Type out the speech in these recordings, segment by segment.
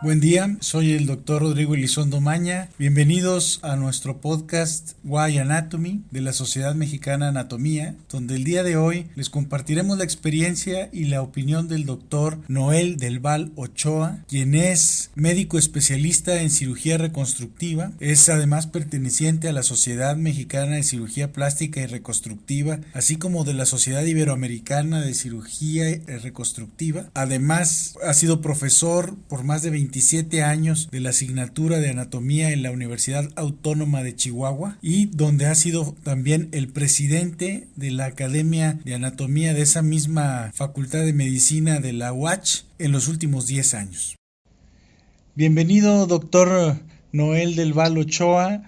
Buen día, soy el doctor Rodrigo Elizondo Maña. Bienvenidos a nuestro podcast Why Anatomy de la Sociedad Mexicana de Anatomía, donde el día de hoy les compartiremos la experiencia y la opinión del doctor Noel del Val Ochoa, quien es médico especialista en cirugía reconstructiva. Es además perteneciente a la Sociedad Mexicana de Cirugía Plástica y Reconstructiva, así como de la Sociedad Iberoamericana de Cirugía Reconstructiva. Además, ha sido profesor por más de 27 años de la asignatura de anatomía en la Universidad Autónoma de Chihuahua, y donde ha sido también el presidente de la Academia de Anatomía de esa misma Facultad de Medicina de la UACH en los últimos 10 años. Bienvenido, doctor Noel del Val Ochoa,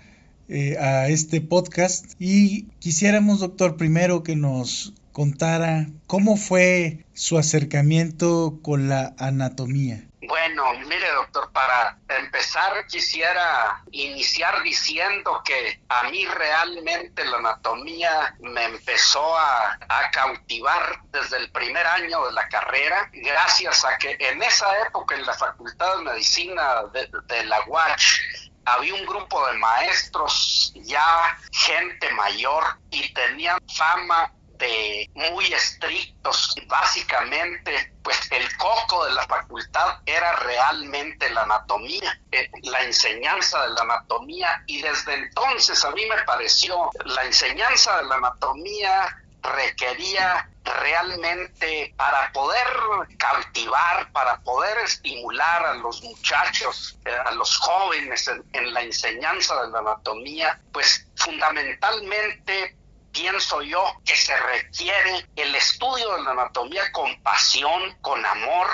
a este podcast, y quisiéramos, doctor, primero que nos contara cómo fue su acercamiento con la anatomía. Bueno, mire, doctor, para empezar quisiera iniciar diciendo que a mí realmente la anatomía me empezó a cautivar desde el primer año de la carrera, gracias a que en esa época en la Facultad de Medicina de la UACH había un grupo de maestros ya gente mayor y tenían fama de muy estrictos. Básicamente, pues el coco de la facultad era realmente la anatomía, la enseñanza de la anatomía, y desde entonces a mí me pareció la enseñanza de la anatomía requería realmente, para poder cautivar, para poder estimular a los muchachos, a los jóvenes en la enseñanza de la anatomía, pues fundamentalmente pienso yo que se requiere el estudio de la anatomía con pasión, con amor,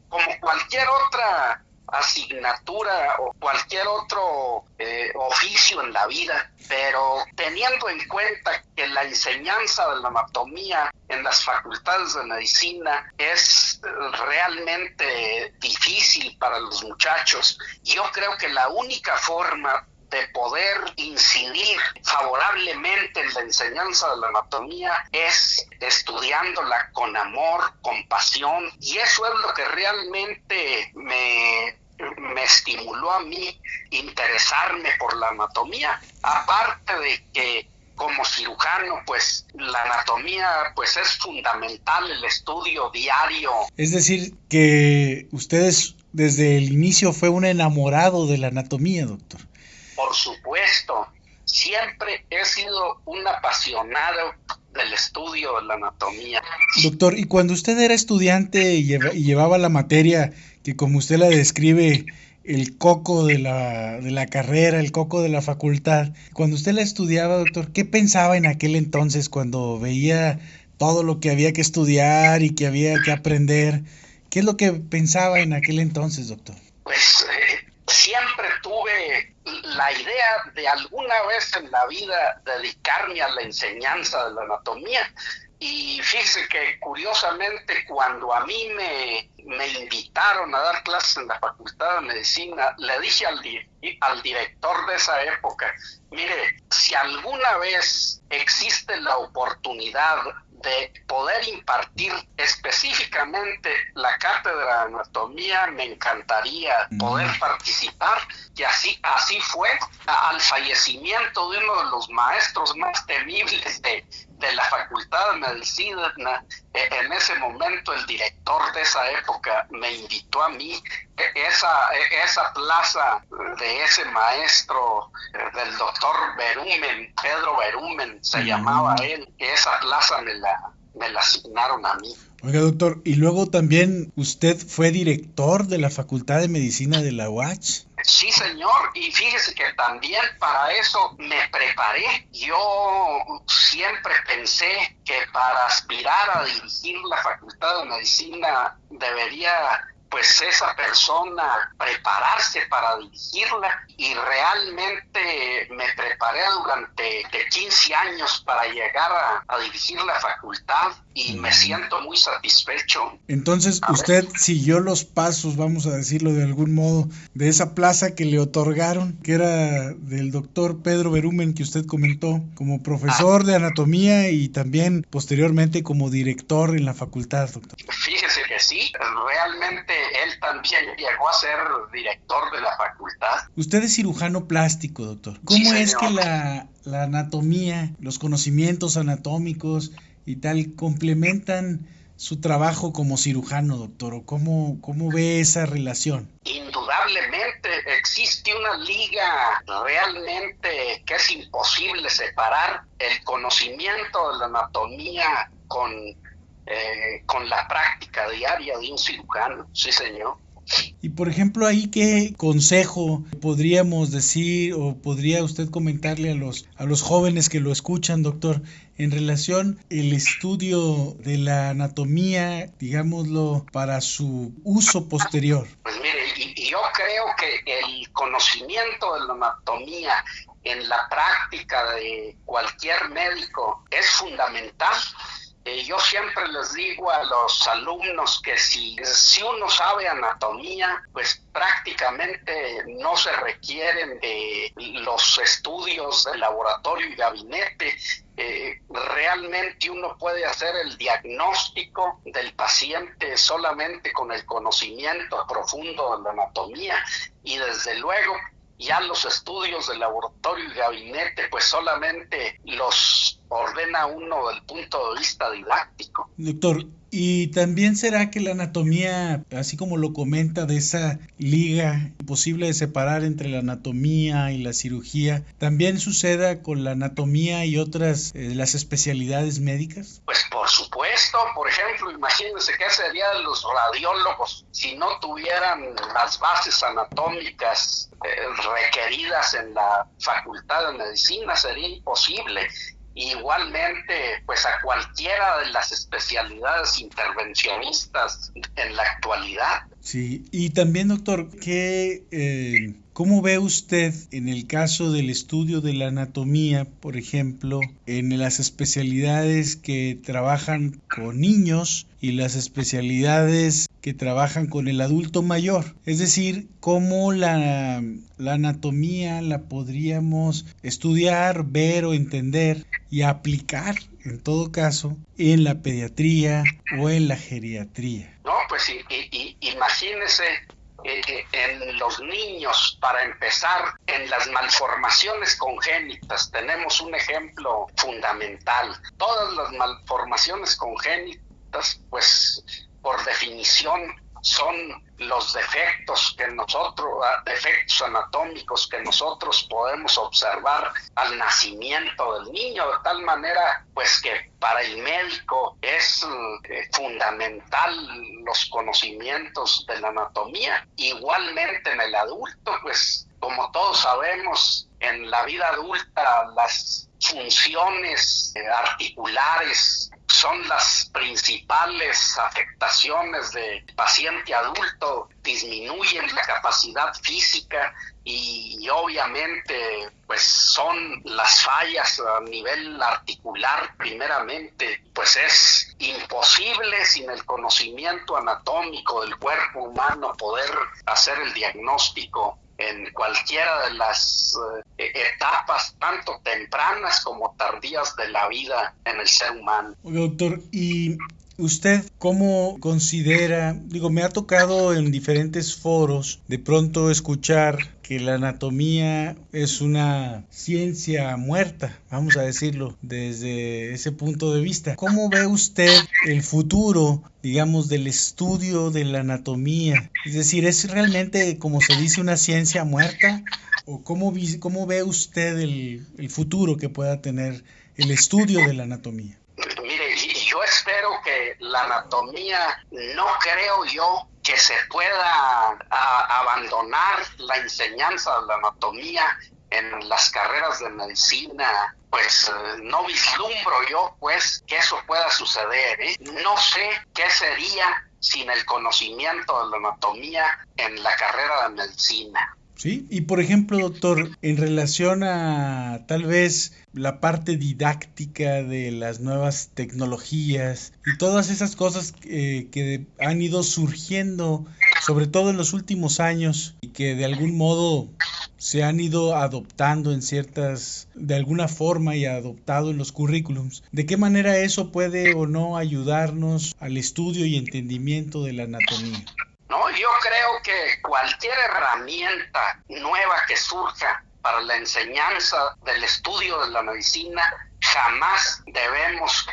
como cualquier otra asignatura o cualquier otro oficio en la vida, pero teniendo en cuenta que la enseñanza de la anatomía en las facultades de medicina es realmente difícil para los muchachos, yo creo que la única forma de poder incidir favorablemente en la enseñanza de la anatomía es estudiándola con amor, con pasión, y eso es lo que realmente me estimuló a mí interesarme por la anatomía, aparte de que como cirujano, pues la anatomía pues es fundamental, el estudio diario. Es decir, que ustedes desde el inicio fue un enamorado de la anatomía, doctor. Por supuesto, siempre he sido un apasionado del estudio de la anatomía. Doctor, y cuando usted era estudiante y llevaba la materia que, como usted la describe, el coco de la carrera, el coco de la facultad, cuando usted la estudiaba, doctor, ¿qué pensaba en aquel entonces cuando veía todo lo que había que estudiar y que había que aprender? ¿Qué es lo que pensaba en aquel entonces, doctor? Pues siempre tuve la idea de alguna vez en la vida dedicarme a la enseñanza de la anatomía, y fíjese que curiosamente cuando a mí me invitaron a dar clases en la Facultad de Medicina, le dije al director de esa época: mire, si alguna vez existe la oportunidad de poder impartir específicamente la cátedra de anatomía, me encantaría poder participar. Y así fue, al fallecimiento de uno de los maestros más temibles de la Facultad de Medicina. En ese momento el director de esa época me invitó a mí. Esa plaza de ese maestro, del doctor Berumen, Pedro Berumen se llamaba él, esa plaza me la asignaron a mí. Oiga, doctor, y luego también usted fue director de la Facultad de Medicina de la UACH. Sí, señor, y fíjese que también para eso me preparé. Yo siempre pensé que para aspirar a dirigir la Facultad de Medicina debería pues esa persona prepararse para dirigirla, y realmente me preparé durante 15 años para llegar a dirigir la facultad, y me siento muy satisfecho. Entonces usted siguió los pasos, vamos a decirlo de algún modo, de esa plaza que le otorgaron, que era del doctor Pedro Berumen, que usted comentó, como profesor de anatomía y también posteriormente como director en la facultad, doctor. Fíjese que sí, realmente él también llegó a ser director de la facultad. Usted es cirujano plástico, doctor. ¿Cómo Sí, es que señor. la anatomía, los conocimientos anatómicos y tal complementan su trabajo como cirujano, doctor? ¿O cómo ve esa relación? Indudablemente existe una liga realmente que es imposible separar el conocimiento de la anatomía con la práctica diaria de un cirujano. Sí, señor. Y por ejemplo, ahí qué consejo podríamos decir o podría usted comentarle a los jóvenes que lo escuchan, doctor, en relación el estudio de la anatomía, digámoslo, para su uso posterior. Pues mire, y yo creo que el conocimiento de la anatomía en la práctica de cualquier médico es fundamental. Yo siempre les digo a los alumnos que si uno sabe anatomía, pues prácticamente no se requieren de los estudios de laboratorio y gabinete. Realmente uno puede hacer el diagnóstico del paciente solamente con el conocimiento profundo de la anatomía, y desde luego ya los estudios de laboratorio y gabinete pues solamente los ordena uno del punto de vista didáctico. Doctor, ¿y también será que la anatomía, así como lo comenta, de esa liga imposible de separar entre la anatomía y la cirugía, también suceda con la anatomía y otras las especialidades médicas? Pues por supuesto, por ejemplo, imagínense qué sería de los radiólogos si no tuvieran las bases anatómicas requeridas en la Facultad de Medicina. Sería imposible. Igualmente, pues a cualquiera de las especialidades intervencionistas en la actualidad. Sí, y también, doctor, ¿cómo ve usted en el caso del estudio de la anatomía, por ejemplo, en las especialidades que trabajan con niños y las especialidades que trabajan con el adulto mayor? Es decir, ¿cómo la anatomía la podríamos estudiar, ver o entender y aplicar, en todo caso, en la pediatría o en la geriatría? No, pues imagínese en los niños, para empezar, en las malformaciones congénitas, tenemos un ejemplo fundamental. Todas las malformaciones congénitas, pues por definición, son los defectos anatómicos que nosotros podemos observar al nacimiento del niño, de tal manera pues que para el médico es fundamental los conocimientos de la anatomía. Igualmente en el adulto, pues como todos sabemos, en la vida adulta las funciones articulares son las principales afectaciones del paciente adulto, disminuyen la capacidad física y obviamente pues son las fallas a nivel articular primeramente. Pues es imposible sin el conocimiento anatómico del cuerpo humano poder hacer el diagnóstico en cualquiera de las etapas, tanto tempranas como tardías de la vida en el ser humano. Doctor, ¿y usted cómo considera? Me ha tocado en diferentes foros de pronto escuchar que la anatomía es una ciencia muerta, vamos a decirlo, desde ese punto de vista. ¿Cómo ve usted el futuro, digamos, del estudio de la anatomía? Es decir, ¿es realmente, como se dice, una ciencia muerta? ¿O cómo ve usted el futuro que pueda tener el estudio de la anatomía? Mire, yo espero que la anatomía, no creo yo que se pueda abandonar la enseñanza de la anatomía en las carreras de medicina. Pues no vislumbro yo pues que eso pueda suceder, No sé qué sería sin el conocimiento de la anatomía en la carrera de medicina. Sí, y por ejemplo, doctor, en relación a tal vez la parte didáctica de las nuevas tecnologías y todas esas cosas que han ido surgiendo, sobre todo en los últimos años, y que de algún modo se han ido adoptando de alguna forma y adoptado en los currículums. ¿De qué manera eso puede o no ayudarnos al estudio y entendimiento de la anatomía? No, yo creo que cualquier herramienta nueva que surja para la enseñanza del estudio de la medicina, jamás debemos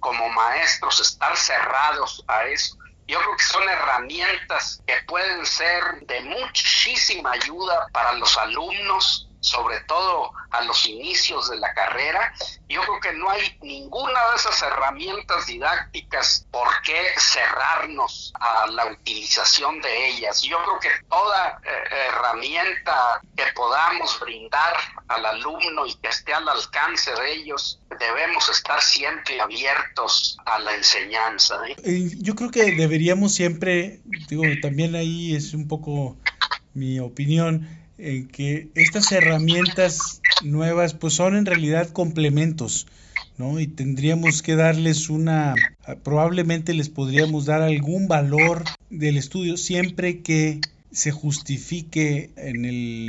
como maestros estar cerrados a eso. Yo creo que son herramientas que pueden ser de muchísima ayuda para los alumnos, sobre todo a los inicios de la carrera. Yo creo que no hay ninguna de esas herramientas didácticas por qué cerrarnos a la utilización de ellas. Yo creo que toda herramienta que podamos brindar al alumno y que esté al alcance de ellos, debemos estar siempre abiertos a la enseñanza. Yo creo que deberíamos siempre, también ahí es un poco mi opinión, que estas herramientas nuevas pues son en realidad complementos, ¿no? Y tendríamos que darles probablemente les podríamos dar algún valor del estudio siempre que se justifique en el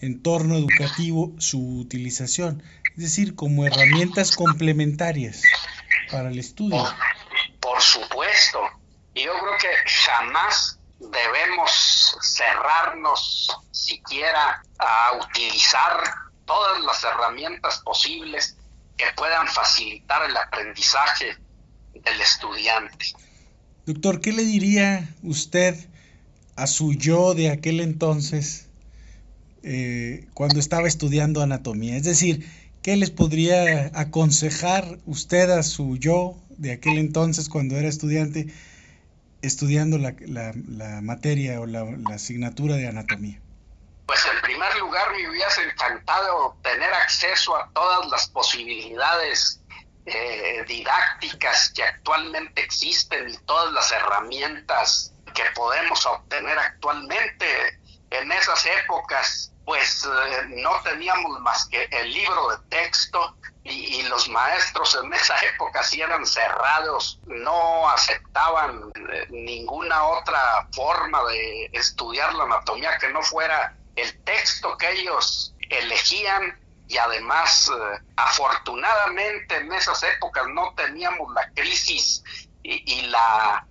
entorno educativo su utilización, es decir, como herramientas complementarias para el estudio. Por supuesto, yo creo que jamás debemos cerrarnos siquiera a utilizar todas las herramientas posibles que puedan facilitar el aprendizaje del estudiante. Doctor, ¿qué le diría usted a su yo de aquel entonces cuando estaba estudiando anatomía? Es decir, ¿qué les podría aconsejar usted a su yo de aquel entonces cuando era estudiante estudiando la materia o la asignatura de anatomía? Pues en primer lugar me hubiese encantado tener acceso a todas las posibilidades didácticas que actualmente existen y todas las herramientas que podemos obtener actualmente. En esas épocas pues no teníamos más que el libro de texto y los maestros en esa época sí eran cerrados, no aceptaban ninguna otra forma de estudiar la anatomía que no fuera el texto que ellos elegían. Y además, afortunadamente en esas épocas no teníamos la crisis y la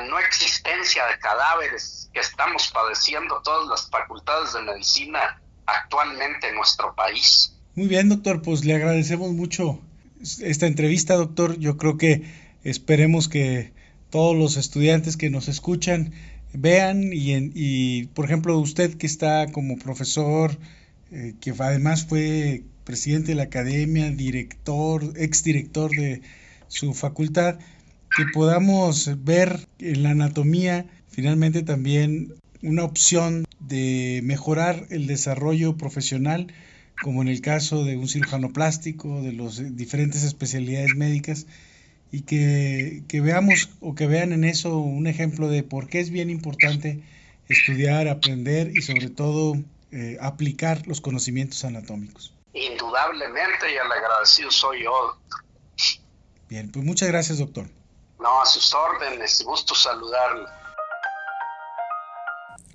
no existencia de cadáveres que estamos padeciendo todas las facultades de medicina actualmente en nuestro país. Muy bien, doctor, pues le agradecemos mucho esta entrevista, doctor. Yo creo que esperemos que todos los estudiantes que nos escuchan vean y por ejemplo, usted que está como profesor, que además fue presidente de la academia, exdirector de su facultad, que podamos ver en la anatomía finalmente también una opción de mejorar el desarrollo profesional, como en el caso de un cirujano plástico, de las diferentes especialidades médicas, y que veamos o que vean en eso un ejemplo de por qué es bien importante estudiar, aprender y sobre todo aplicar los conocimientos anatómicos. Indudablemente, y el agradecido soy yo. Bien, pues muchas gracias, doctor. No, a sus órdenes, gusto saludarlo.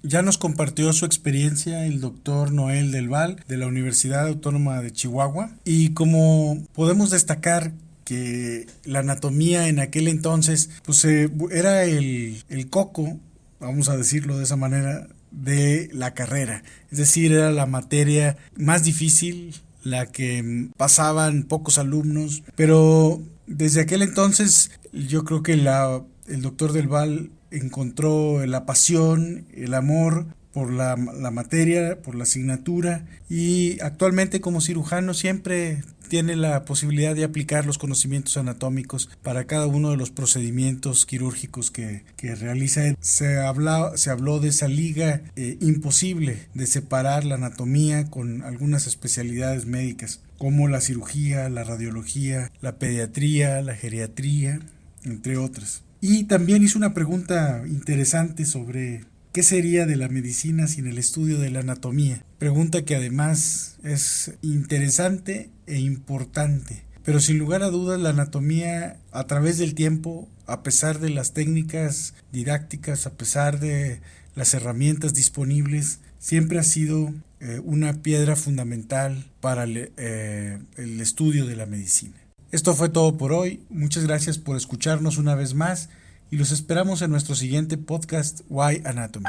Ya nos compartió su experiencia el doctor Noel del Val de la Universidad Autónoma de Chihuahua, y como podemos destacar que la anatomía en aquel entonces pues era el coco, vamos a decirlo de esa manera, de la carrera, es decir, era la materia más difícil, la que pasaban pocos alumnos, pero desde aquel entonces yo creo que el doctor del Val encontró la pasión, el amor por la materia, por la asignatura, y actualmente como cirujano siempre tiene la posibilidad de aplicar los conocimientos anatómicos para cada uno de los procedimientos quirúrgicos que realiza. Se habló de esa liga imposible de separar la anatomía con algunas especialidades médicas, como la cirugía, la radiología, la pediatría, la geriatría, entre otras. Y también hizo una pregunta interesante sobre ¿qué sería de la medicina sin el estudio de la anatomía? Pregunta que además es interesante e importante. Pero sin lugar a dudas la anatomía a través del tiempo, a pesar de las técnicas didácticas, a pesar de las herramientas disponibles, siempre ha sido una piedra fundamental para el estudio de la medicina. Esto fue todo por hoy. Muchas gracias por escucharnos una vez más y los esperamos en nuestro siguiente podcast Why Anatomy.